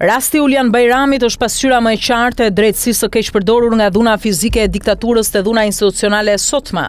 Rasti Ulian Bajramit është pasqyra më e qartë e drejtësisë së keq përdorur nga dhuna fizike e diktaturës te dhuna institucionale e sotme.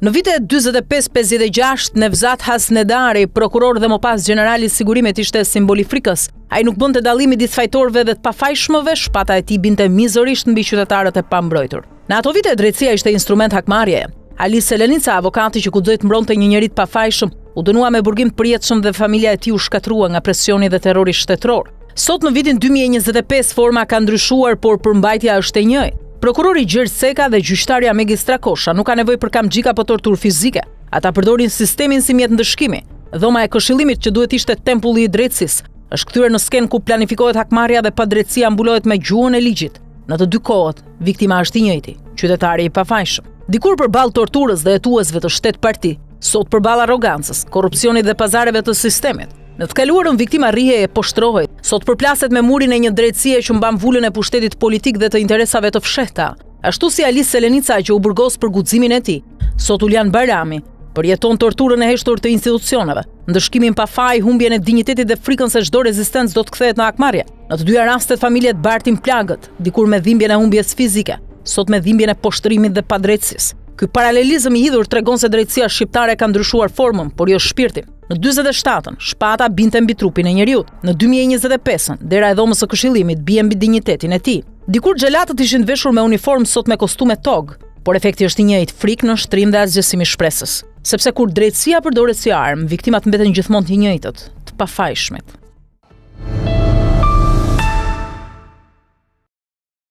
Në vitet 45-56, Nevzat Hasnedari, prokuror dhe më pas generali i sigurimit, ishte simbol i frikës. Ai nuk bënte dallim midis fajtorëve dhe të pafajshmëve, shpata e tij binte mizërisht mbi qytetarët e pambrojtur. Në ato vite drejtësia ishte instrument hakmarrjeje. Ali Selenica, avokati që guxoi të mbronte një njerit pafajshëm, u dënua me burgim të përjetshëm dhe familja e tij u shkatrua nga presioni dhe terrori shtetëror. Sot në vitin 2025 forma ka ndryshuar, por përmbajtja është e njëjtë. Prokurori Gjergj Ceka dhe gjyqtarja Megi Strakosha nuk ka nevojë për kamxhik apo torturë fizike. Ata përdorin sistemin si mjet ndëshkimi. Dhoma e këshillimit, që duhet ishte tempulli i drejtësisë, është kthyer në skenë ku planifikohet hakmarrja dhe padrejtësia mbulohet me gjuhën e ligjit. Në të dy kohët, viktima është i njëjti, qytetari i pafajshëm. Dikur përballë torturës dhe hetuesve të shtet parti, sot përballë arrogancës, korrupsionit dhe pazareve të sistemit. Në të kaluarën viktima rrihe e poshtrohej, sot përplaset me murin e një drejtësie që mban vulën e pushtetit politik dhe të interesave të fshehta. Ashtu si Ali Selenica që u burgos për guximin e tij, sot Ulian Bajrami përjeton torturën e heshtur të institucioneve, ndëshkimin pa faj, humbjen e dinjitetit dhe frikën se çdo rezistencë do të kthehet në hakmarrje. Në të dyja rastet familjet bartin plagët, dikur me dhimbjen e humbjes fizike, sot me dhimbjen e poshtrimit dhe padrejtësisë. Ky paralelizëm i hidhur tregon se drejtësia shqiptare ka ndryshuar formën, por jo shpirtin. Në 47-ën, shpata binte mbi trupin e njeriut. Në 2025-ën, dera e dhomës së këshillimit bie mbi dinjitetin e tij. Dikur xhelatët ishin veshur me uniformë, sot me kostume tog, por efekti është i njëjtë, frikë, nënshtrim dhe asgjësim i shpresës. Sepse kur drejtësia përdoret si armë, viktimat mbeten gjithmonë të njëjtët, të pafajshmit.